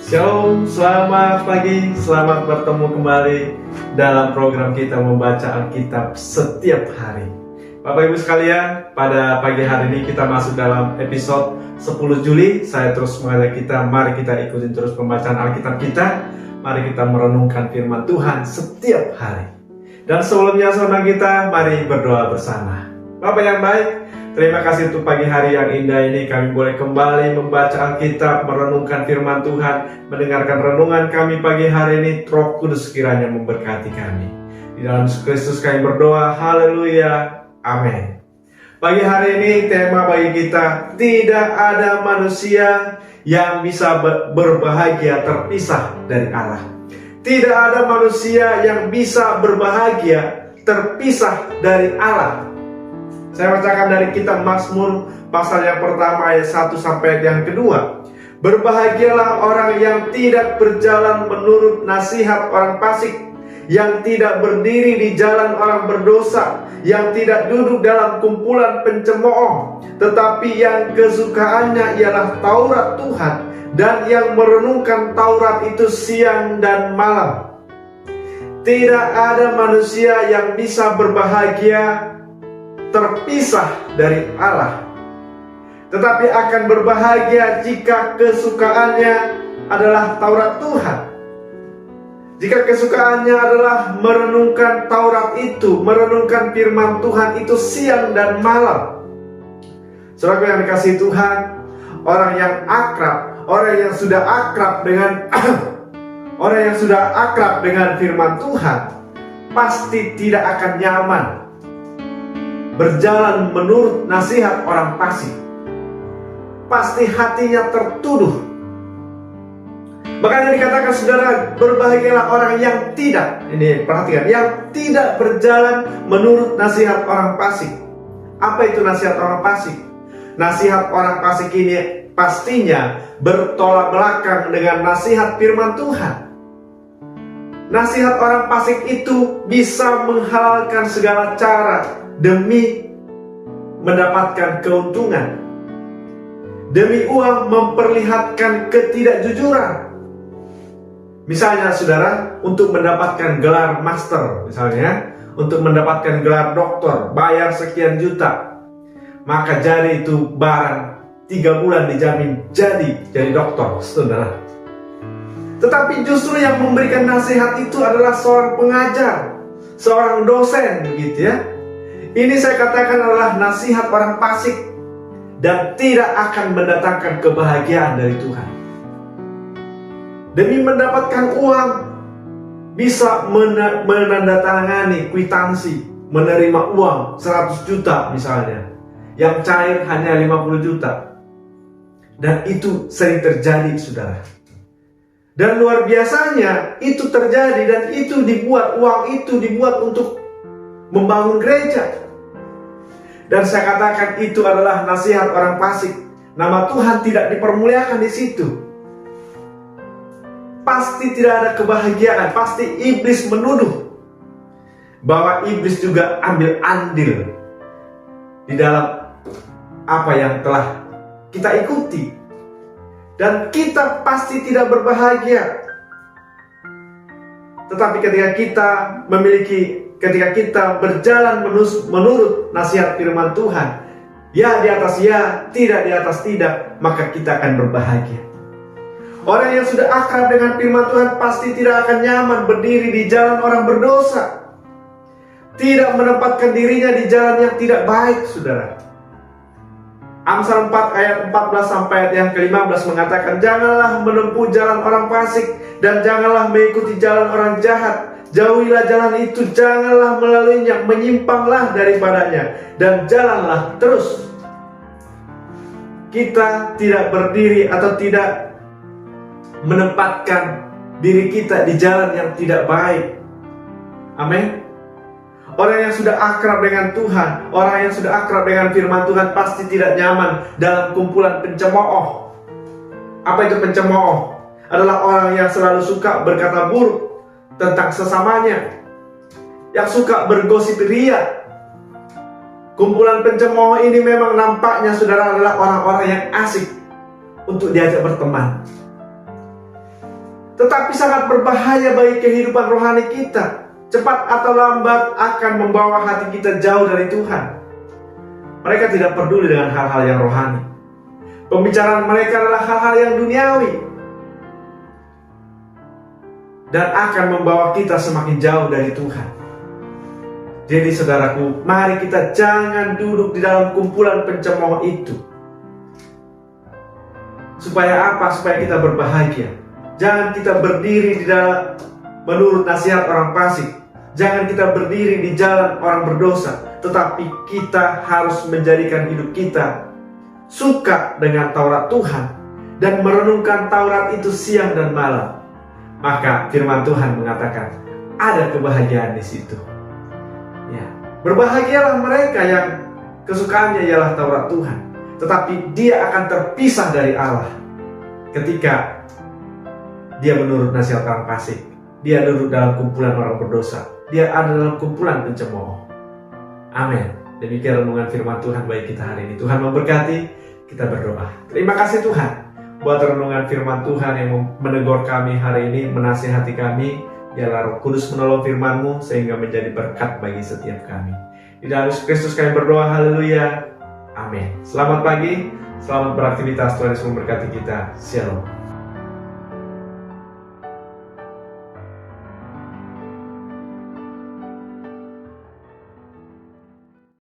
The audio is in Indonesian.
Shalom, selamat pagi, selamat bertemu kembali dalam program kita membaca Alkitab setiap hari. Bapak Ibu sekalian, pada pagi hari ini kita masuk dalam episode 10 Juli. Saya terus mengajak kita, mari kita ikutin terus pembacaan Alkitab kita. Mari kita merenungkan firman Tuhan setiap hari. Dan sebelumnya saudara kita, mari berdoa bersama. Bapak yang baik, terima kasih untuk pagi hari yang indah ini. Kami boleh kembali membaca Alkitab, merenungkan firman Tuhan, mendengarkan renungan kami pagi hari ini. Roh Kudus kiranya memberkati kami. Di dalam Yesus Kristus kami berdoa, haleluya, amin. Pagi hari ini tema bagi kita, tidak ada manusia yang bisa berbahagia terpisah dari Allah. Tidak ada manusia yang bisa berbahagia terpisah dari Allah. Saya bacakan dari kitab Mazmur pasal yang pertama ayat 1 sampai yang kedua. Berbahagialah orang yang tidak berjalan menurut nasihat orang fasik, yang tidak berdiri di jalan orang berdosa, yang tidak duduk dalam kumpulan pencemooh, tetapi yang kesukaannya ialah Taurat Tuhan, dan yang merenungkan Taurat itu siang dan malam. Tidak ada manusia yang bisa berbahagia terpisah dari Allah, tetapi akan berbahagia jika kesukaannya adalah Taurat Tuhan. Jika kesukaannya adalah merenungkan Taurat itu, merenungkan firman Tuhan itu siang dan malam. Saudara yang dikasihi Tuhan, orang yang akrab, orang yang sudah akrab dengan orang yang sudah akrab dengan firman Tuhan pasti tidak akan nyaman berjalan menurut nasihat orang fasik. Pasti hatinya tertuduh. Makanya dikatakan saudara, berbahagialah orang yang tidak, ini perhatikan, yang tidak berjalan menurut nasihat orang fasik. Apa itu nasihat orang fasik? Nasihat orang fasik ini pastinya bertolak belakang dengan nasihat firman Tuhan. Nasihat orang fasik itu bisa menghalalkan segala cara demi mendapatkan keuntungan, demi uang, memperlihatkan ketidakjujuran. Misalnya saudara, untuk mendapatkan gelar master, misalnya untuk mendapatkan gelar doktor, bayar sekian juta, maka jadi itu barang 3 bulan dijamin jadi dokter, saudara. Tetapi justru yang memberikan nasihat itu adalah seorang pengajar, seorang dosen, begitu ya. Ini saya katakan adalah nasihat orang fasik dan tidak akan mendatangkan kebahagiaan dari Tuhan. Demi mendapatkan uang, bisa menandatangani kwitansi, menerima uang 100 juta misalnya, yang cair hanya 50 juta. Dan itu sering terjadi, saudara. Dan luar biasanya itu terjadi, dan itu dibuat, uang itu dibuat untuk membangun gereja. Dan saya katakan itu adalah nasihat orang fasik. Nama Tuhan tidak dipermuliakan di situ. Pasti tidak ada kebahagiaan. Pasti iblis menuduh bahwa iblis juga ambil andil di dalam apa yang telah kita ikuti. Dan kita pasti tidak berbahagia. Tetapi ketika kita berjalan menurut nasihat firman Tuhan, ya di atas ya, tidak di atas tidak, maka kita akan berbahagia. Orang yang sudah akrab dengan firman Tuhan pasti tidak akan nyaman berdiri di jalan orang berdosa, tidak menempatkan dirinya di jalan yang tidak baik, saudara. Amsal 4 ayat 14 sampai ayat yang ke-15 mengatakan, janganlah menempuh jalan orang fasik dan janganlah mengikuti jalan orang jahat. Jauhilah jalan itu, janganlah melaluinya, menyimpanglah daripadanya, dan jalanlah terus. Kita tidak berdiri atau tidak menempatkan diri kita di jalan yang tidak baik. Amin. Orang yang sudah akrab dengan Tuhan, orang yang sudah akrab dengan firman Tuhan pasti tidak nyaman dalam kumpulan pencemooh. Apa itu pencemooh? Adalah orang yang selalu suka berkata buruk tentang sesamanya, yang suka bergosip ria. Kumpulan pencemooh ini memang nampaknya saudara adalah orang-orang yang asik untuk diajak berteman. tetapi sangat berbahaya bagi kehidupan rohani kita. Cepat atau lambat akan membawa hati kita jauh dari Tuhan. Mereka tidak peduli dengan hal-hal yang rohani. Pembicaraan mereka adalah hal-hal yang duniawi, dan akan membawa kita semakin jauh dari Tuhan. Jadi saudaraku, mari kita jangan duduk di dalam kumpulan pencemooh itu. Supaya apa? Supaya kita berbahagia. Jangan kita berdiri di dalam menurut nasihat orang fasik. Jangan kita berdiri di jalan orang berdosa. Tetapi kita harus menjadikan hidup kita suka dengan Taurat Tuhan dan merenungkan Taurat itu siang dan malam. Maka firman Tuhan mengatakan ada kebahagiaan di situ. Ya, berbahagialah mereka yang kesukaannya ialah Taurat Tuhan, tetapi dia akan terpisah dari Allah ketika dia menurut nasihat orang fasik. Dia duduk dalam kumpulan orang berdosa. Dia ada dalam kumpulan pencemooh. Amin. Demikian renungan firman Tuhan bagi kita hari ini. Tuhan memberkati. Kita berdoa. Terima kasih Tuhan buat renungan firman Tuhan yang menegur kami hari ini, menasihati kami. Biarlah Roh Kudus menolong firman-Mu sehingga menjadi berkat bagi setiap kami. Di dalam Yesus Kristus kami berdoa. Haleluya. Amin. Selamat pagi. Selamat beraktivitas. Tuhan Yesus memberkati kita. Shalom.